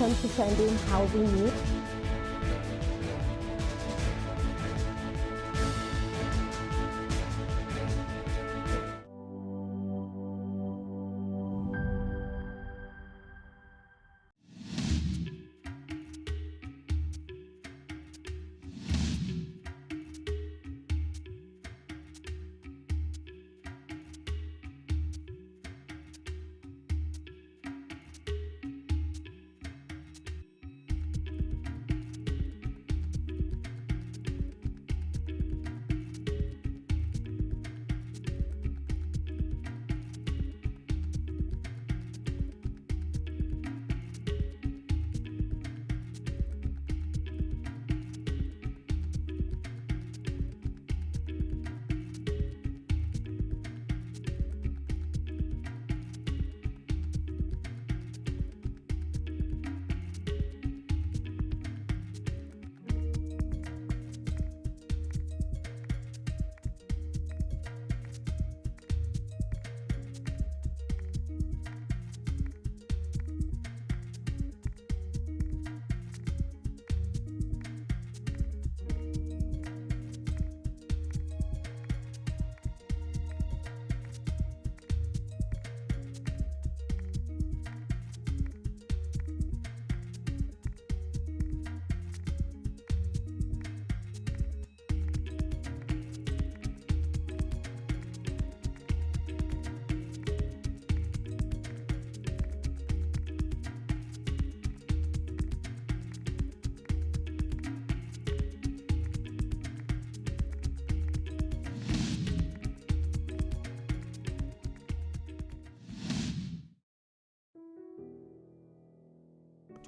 welcome to Trending Housing News.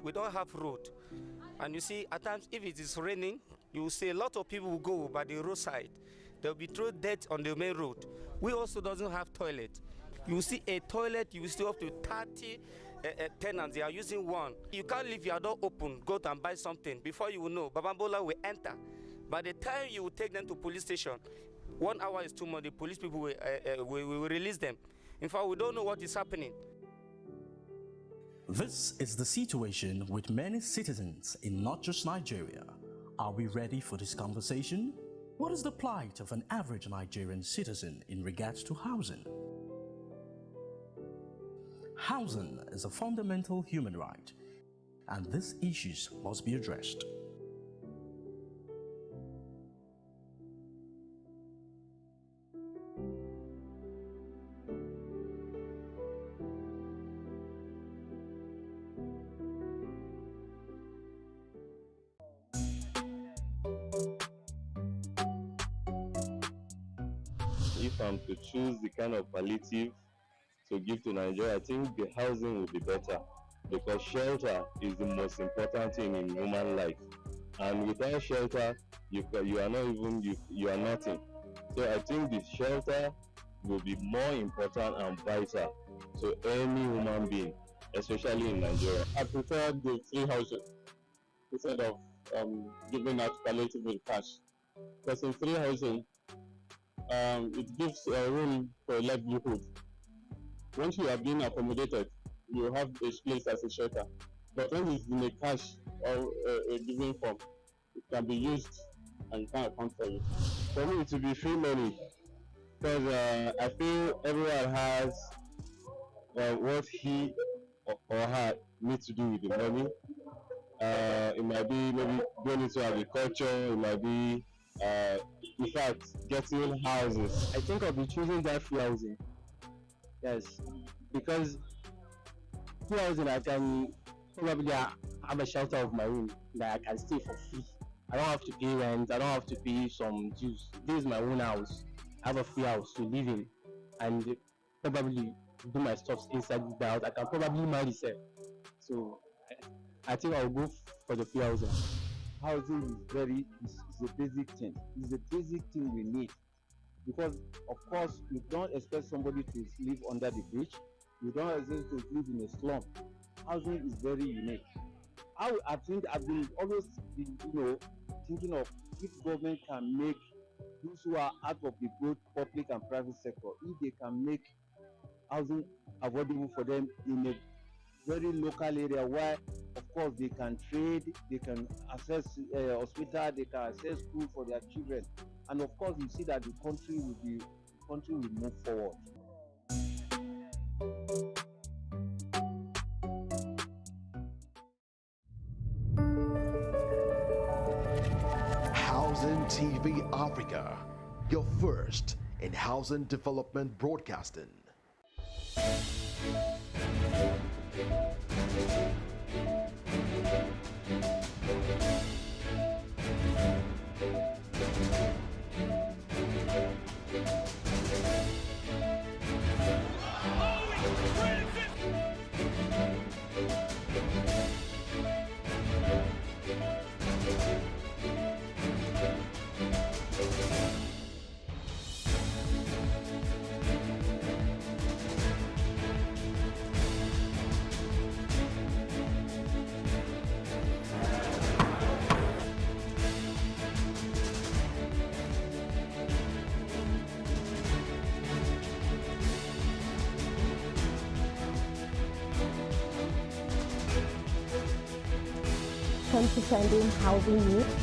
We don't have road, and you see at times if it is raining, you will see a lot of people will go by the roadside. They'll be thrown dirt on the main road. We also doesn't have toilet. You will see a toilet, you will still have to 30 tenants, they are using one. You can't leave your door open, go out and buy something. Before you will know, Babambola will enter. By the time you will take them to police station, 1 hour is too much. The police people will release them. In fact, we don't know what is happening. This is the situation with many citizens in not just Nigeria. Are we ready for this conversation? What is the plight of an average Nigerian citizen in regards to housing? Housing is a fundamental human right, and these issues must be addressed. If I'm to choose the kind of palliative to give to Nigeria, I think the housing will be better, because shelter is the most important thing in human life. And without shelter, you are not even, you are nothing. So I think the shelter will be more important and vital to any human being, especially in Nigeria. I prefer the free housing instead of giving out palliative with cash. Because in free housing, it gives room for livelihood. Once you are being accommodated, you have a place as a shelter. But when it's in a cash or a given form, it can be used and you can't account for it. For me, it will be free money, because I feel everyone has what he or her needs to do with the money. It might be maybe going into agriculture, it might be in fact getting houses. I think I'll be choosing that free housing. Yes, because free housing, I can probably have a shelter of my own that I can stay for free. I don't have to pay rent, I don't have to pay some dues. This is my own house. I have a free house to live in and probably do my stuff inside the house. I can probably marry myself. So I think I'll go for the free housing. Housing is a basic thing. It's a basic thing we need, because of course you don't expect somebody to live under the bridge. You don't expect to live in a slum. Housing is very unique. I think I've been always been, thinking of if government can make those who are out of the both public and private sector, if they can make housing affordable for them in very local area where, of course, they can trade, they can access hospital, they can access school for their children, and of course, you see that the country will move forward. Housing TV Africa, your first in housing development broadcasting. Trending housing needs.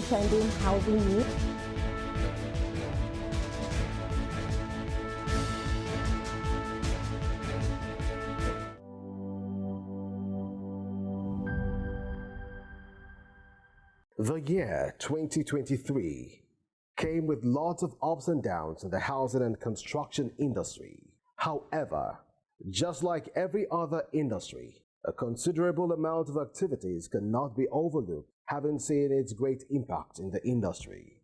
Trending housing needs. The year 2023 came with lots of ups and downs in the housing and construction industry. However, just like every other industry, A considerable amount of activities cannot be overlooked, having seen its great impact in the industry.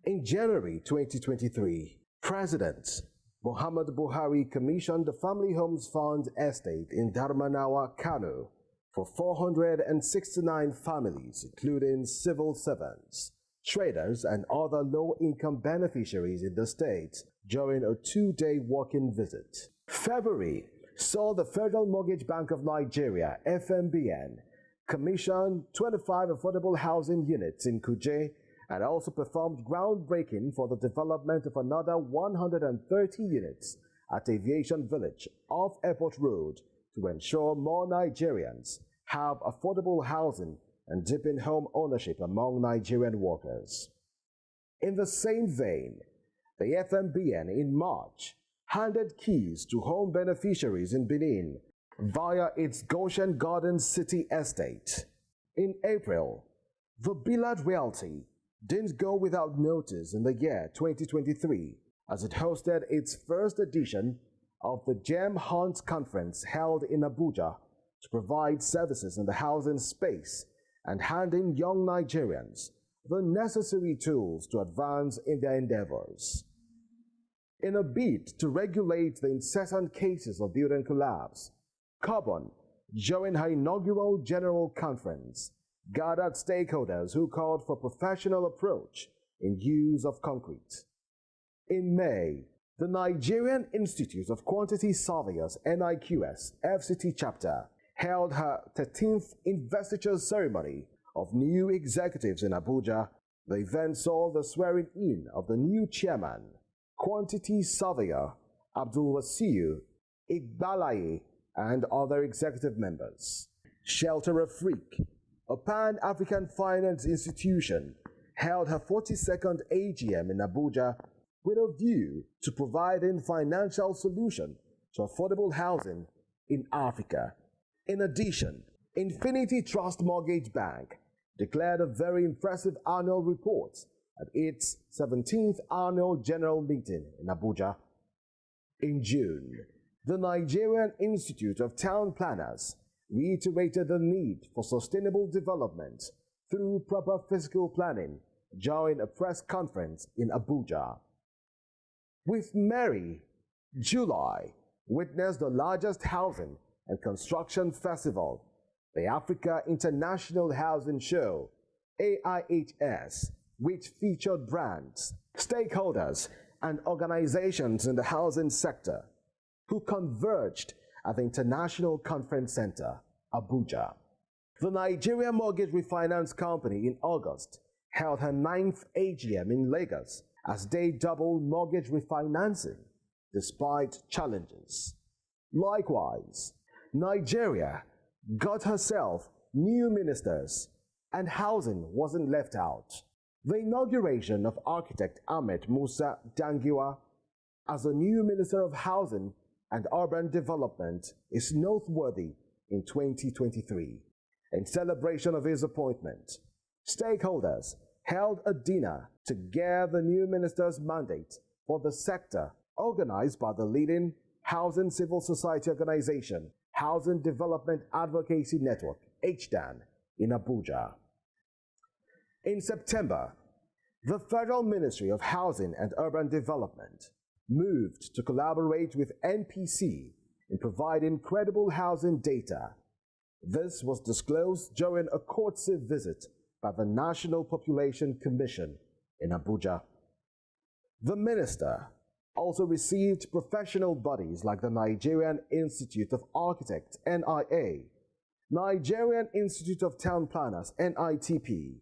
In January 2023, President Muhammad Buhari commissioned the Family Homes Fund estate in Darmanawa, Kano, for 469 families, including civil servants, traders, and other low-income beneficiaries in the state during a 2-day walking visit. February saw the Federal Mortgage Bank of Nigeria, FMBN, commission 25 affordable housing units in Kuje and also performed groundbreaking for the development of another 130 units at Aviation Village off Airport Road to ensure more Nigerians have affordable housing and deepen home ownership among Nigerian workers. In the same vein, the FMBN in March handed keys to home beneficiaries in Benin via its Goshen Gardens City Estate. In April, the Billard Realty didn't go without notice in the year 2023 as it hosted its first edition of the Gem Hunt Conference held in Abuja to provide services in the housing space and handing young Nigerians the necessary tools to advance in their endeavors. In a bid to regulate the incessant cases of building collapse, Carbon, during her inaugural General Conference, gathered stakeholders who called for professional approach in use of concrete. In May, the Nigerian Institute of Quantity Surveyors NIQS FCT chapter held her 13th investiture ceremony of new executives in Abuja. The event saw the swearing-in of the new chairman, Quantity Surveyor Abdul Wasiu Igbalaye, and other executive members. Shelter Afrique, a Pan-African finance institution, held her 42nd AGM in Abuja with a view to providing financial solution to affordable housing in Africa. In addition, Infinity Trust Mortgage Bank declared a very impressive annual report at its 17th annual general meeting in Abuja. In June, the Nigerian Institute of Town Planners reiterated the need for sustainable development through proper physical planning during a press conference in Abuja. With Merry, July witnessed the largest housing and construction festival, the Africa International Housing Show, AIHS, which featured brands, stakeholders, and organizations in the housing sector who converged at the International Conference Center, Abuja. The Nigeria Mortgage Refinance Company in August held her 9th AGM in Lagos as they doubled mortgage refinancing despite challenges. Likewise, Nigeria got herself new ministers and housing wasn't left out. The inauguration of architect Ahmed Musa Dangiwa as the new Minister of Housing and Urban Development is noteworthy in 2023. In celebration of his appointment, stakeholders held a dinner to gear the new minister's mandate for the sector, organized by the leading housing civil society organization, Housing Development Advocacy Network, HDAN, in Abuja. In September, the Federal Ministry of Housing and Urban Development moved to collaborate with NPC in providing credible housing data. This was disclosed during a courtesy visit by the National Population Commission in Abuja. The minister also received professional bodies like the Nigerian Institute of Architects, NIA, Nigerian Institute of Town Planners, NITP,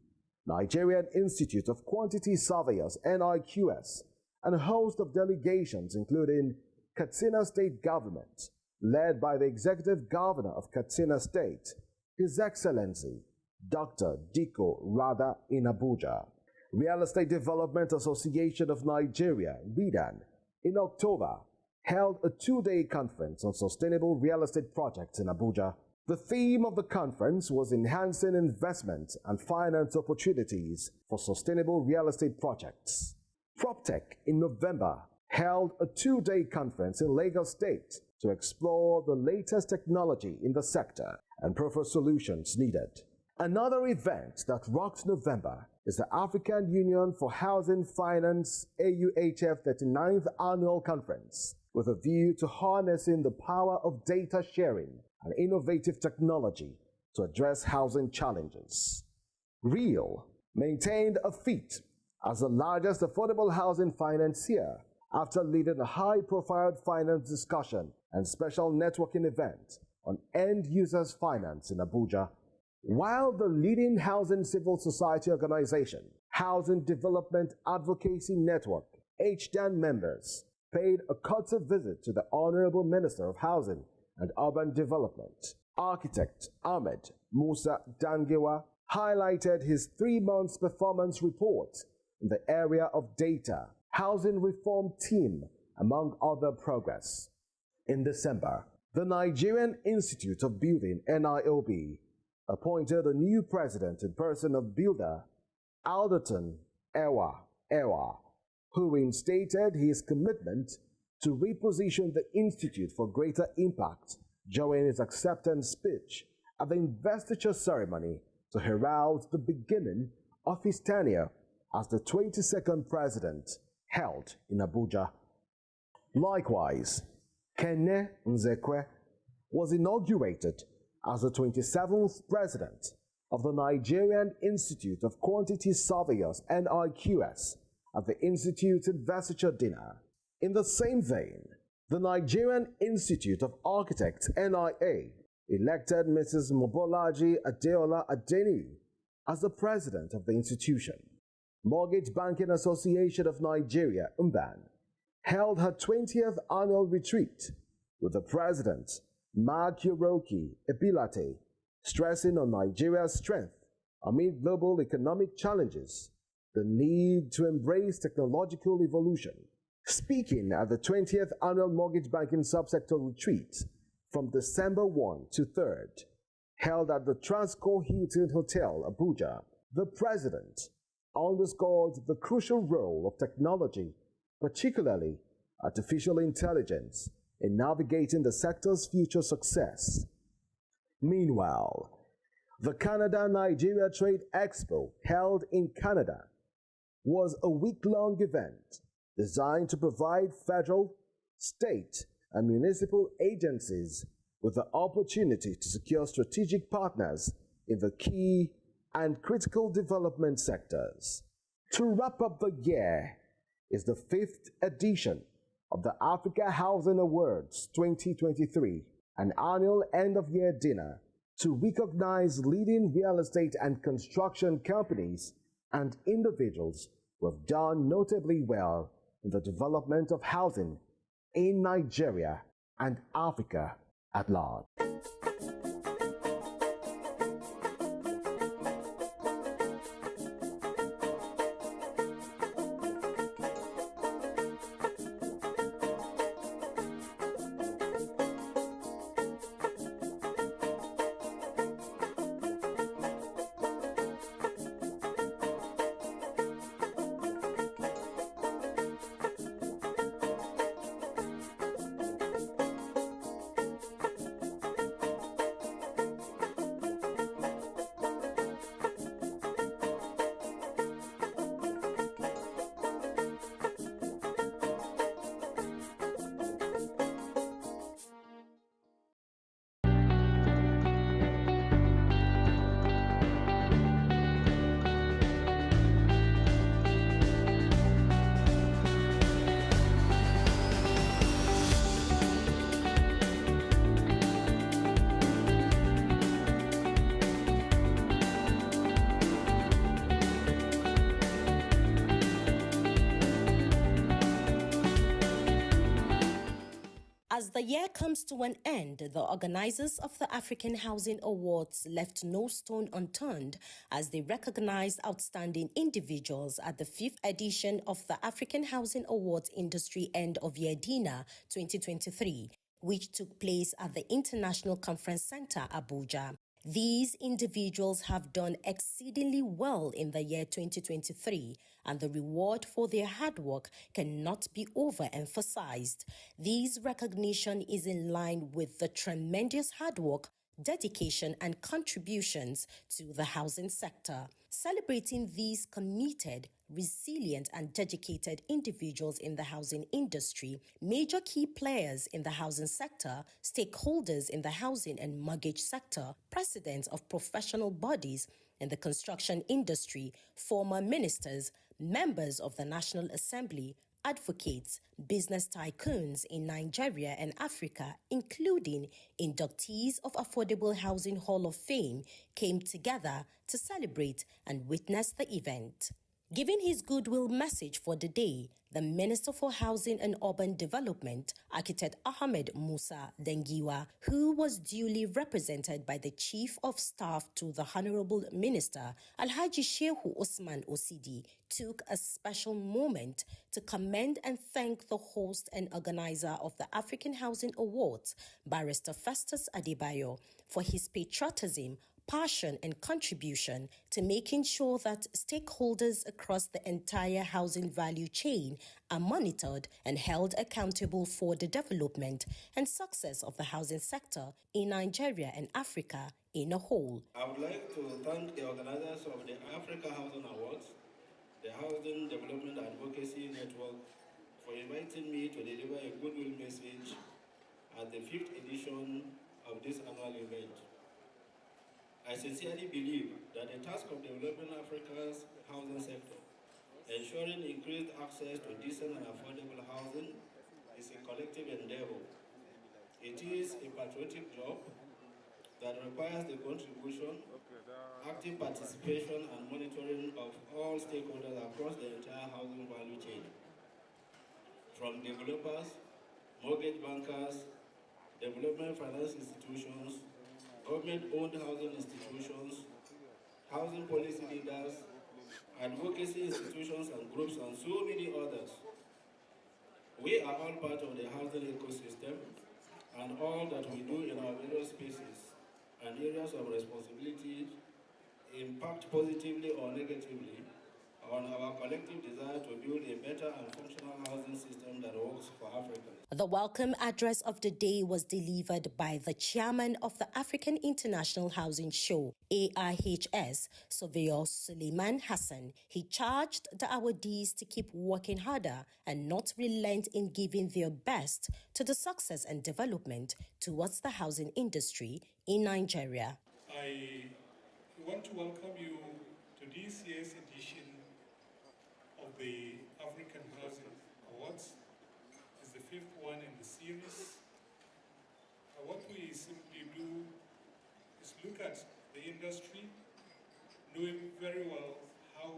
Nigerian Institute of Quantity Surveyors, NIQS, and a host of delegations including Katsina State Government, led by the Executive Governor of Katsina State, His Excellency Dr. Diko Rada in Abuja. Real Estate Development Association of Nigeria, REDAN, in October, held a 2-day conference on sustainable real estate projects in Abuja. The theme of the conference was enhancing investment and finance opportunities for sustainable real estate projects. PropTech in November held a 2-day conference in Lagos State to explore the latest technology in the sector and preferred solutions needed. Another event that rocked November is the African Union for Housing Finance AUHF 39th Annual Conference, with a view to harnessing the power of data sharing and innovative technology to address housing challenges. REAL maintained a feat as the largest affordable housing financier after leading a high-profile finance discussion and special networking event on end users finance in Abuja. While the leading housing civil society organization, Housing Development Advocacy Network, HDAN members, paid a courtesy visit to the Honorable Minister of Housing and Urban Development, Architect Ahmed Musa Dangewa, highlighted his 3-month performance report in the area of data, housing reform team, among other progress. In December, the Nigerian Institute of Building, NIOB, appointed a new president in person of builder Alderton Ewa, who reinstated his commitment to reposition the institute for greater impact during his acceptance speech at the investiture ceremony to herald the beginning of his tenure as the 22nd president held in Abuja. Likewise, Kene Nzekwe was inaugurated as the 27th president of the Nigerian Institute of Quantity Surveyors NIQS at the Institute's investiture dinner. In the same vein, the Nigerian Institute of Architects NIA elected Mrs. Mobolaji Adeola Adeni as the president of the institution. Mortgage Banking Association of Nigeria, MBAN, held her 20th annual retreat with the president, Makiroki Ebilate, stressing on Nigeria's strength amid global economic challenges, the need to embrace technological evolution. Speaking at the 20th Annual Mortgage Banking Subsector Retreat from December 1 to 3rd, held at the Transcorp Hilton Hotel, Abuja, the president underscored the crucial role of technology, particularly artificial intelligence, in navigating the sector's future success. Meanwhile, the Canada-Nigeria Trade Expo, held in Canada, was a week-long event designed to provide federal, state, and municipal agencies with the opportunity to secure strategic partners in the key and critical development sectors. To wrap up the year is the 5th edition of the Africa Housing Awards 2023, an annual end-of-year dinner to recognize leading real estate and construction companies and individuals who have done notably well in the development of housing in Nigeria and Africa at large. As the year comes to an end, the organizers of the African Housing Awards left no stone unturned as they recognized outstanding individuals at the 5th edition of the African Housing Awards Industry End of Year Dinner 2023, which took place at the International Conference Center, Abuja. These individuals have done exceedingly well in the year 2023, and the reward for their hard work cannot be overemphasized. This recognition is in line with the tremendous hard work dedication, and contributions to the housing sector. Celebrating these committed, resilient, and dedicated individuals in the housing industry, major key players in the housing sector, stakeholders in the housing and mortgage sector, presidents of professional bodies in the construction industry, former ministers, members of the National Assembly, advocates, business tycoons in Nigeria and Africa, including inductees of Affordable Housing Hall of Fame, came together to celebrate and witness the event. Giving his goodwill message for the day, the Minister for Housing and Urban Development, Architect Ahmed Musa Dengiwa, who was duly represented by the Chief of Staff to the Honorable Minister, Alhaji Shehu Usman Osidi, took a special moment to commend and thank the host and organizer of the African Housing Awards, Barrister Festus Adebayo, for his patriotism, passion, and contribution to making sure that stakeholders across the entire housing value chain are monitored and held accountable for the development and success of the housing sector in Nigeria and Africa in a whole. I would like to thank the organizers of the Africa Housing Awards, the Housing Development Advocacy Network, for inviting me to deliver a goodwill message at the 5th edition of this annual event. I sincerely believe that the task of developing Africa's housing sector, ensuring increased access to decent and affordable housing, is a collective endeavor. It is a patriotic job that requires the contribution, active participation, and monitoring of all stakeholders across the entire housing value chain, from developers, mortgage bankers, development finance institutions, government-owned housing institutions, housing policy leaders, advocacy institutions and groups, and so many others. We are all part of the housing ecosystem, and all that we do in our various spaces and areas of responsibility impact positively or negatively on our collective desire to build a better and functional housing system that works for Africans. The welcome address of the day was delivered by the chairman of the African International Housing Show, AIHS, Surveyor Suleiman Hassan. He charged the awardees to keep working harder and not relent in giving their best to the success and development towards the housing industry in Nigeria. I want to welcome you to this year's edition of the African Housing Awards. It's the 5th one in the series. What we simply do is look at the industry, knowing very well how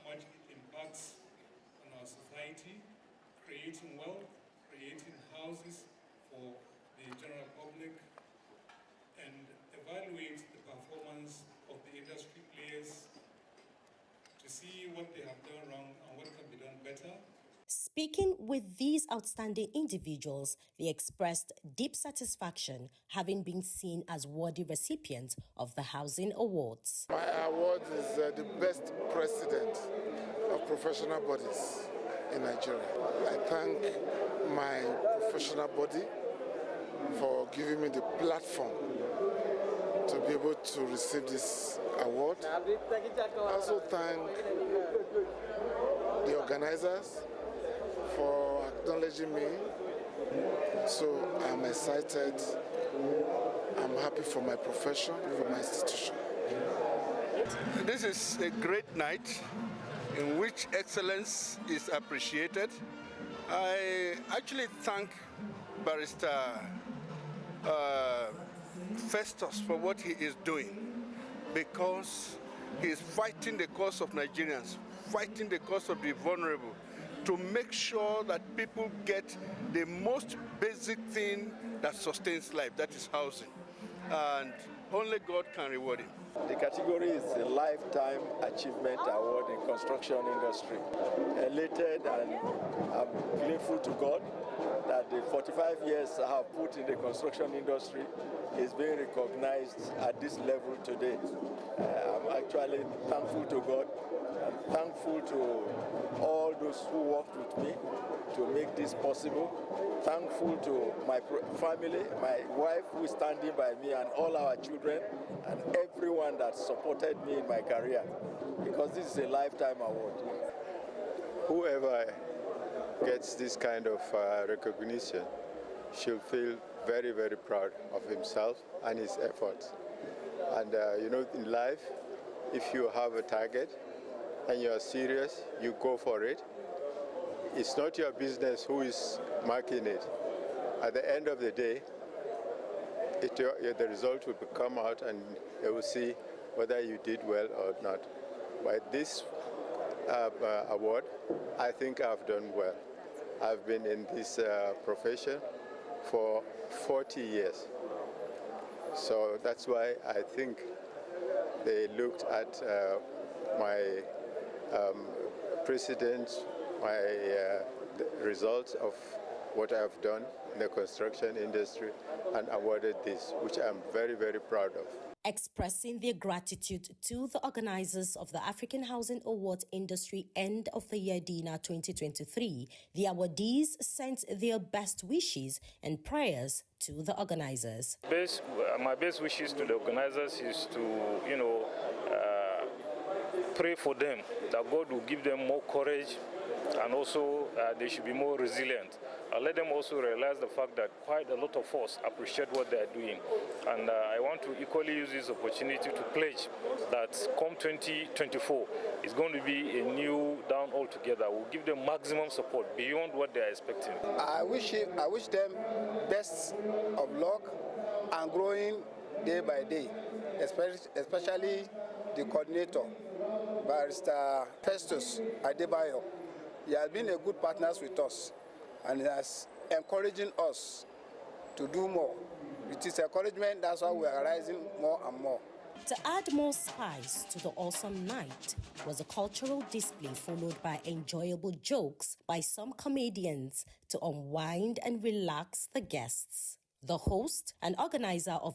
much it impacts on our society, creating wealth, creating houses for the general public, and evaluate the performance of the industry players to see what they have done wrong and what can be done better. Speaking with these outstanding individuals, they expressed deep satisfaction having been seen as worthy recipients of the Housing Awards. My award is the best president of professional bodies in Nigeria. I thank my professional body for giving me the platform to be able to receive this award. I also thank the organizers for acknowledging me. So I'm excited. I'm happy for my profession, for my institution. This is a great night in which excellence is appreciated. I actually thank Barrister Festus for what he is doing, because he is fighting the cause of Nigerians, fighting the cause of the vulnerable, to make sure that people get the most basic thing that sustains life, that is housing. And only God can reward him. The category is a Lifetime Achievement Award in construction industry. Elated, and I'm grateful to God that the 45 years I have put in the construction industry is being recognized at this level today. I'm actually thankful to God, and thankful to all those who worked with me to make this possible. Thankful to my family, my wife who is standing by me, and all our children, and everyone that supported me in my career, because this is a lifetime award. Whoever gets this kind of recognition should feel very, very proud of himself and his efforts. And in life, if you have a target and you are serious, you go for it. It's not your business who is marking it. At the end of the day, the result will come out and they will see whether you did well or not. But this award, I think I've done well. I've been in this profession for 40 years. So that's why I think they looked at my precedent, the results of what I've done in the construction industry and awarded this, which I'm very, very proud of. Expressing their gratitude to the organizers of the African Housing Awards Industry End of the Year Dinner 2023, the awardees sent their best wishes and prayers to the organizers. My best wishes to the organizers is to, pray for them, that God will give them more courage, and also they should be more resilient. Let them also realize the fact that quite a lot of us appreciate what they are doing. And I want to equally use this opportunity to pledge that come 2024 is going to be a new down altogether. We'll give them maximum support beyond what they are expecting. I wish them best of luck and growing day by day, especially the coordinator, Barrister Festus Adebayo. He has been a good partner with us, and he has encouraging us to do more. With his encouragement, that's why we are rising more and more. To add more spice to the awesome night was a cultural display followed by enjoyable jokes by some comedians to unwind and relax the guests. The host and organizer of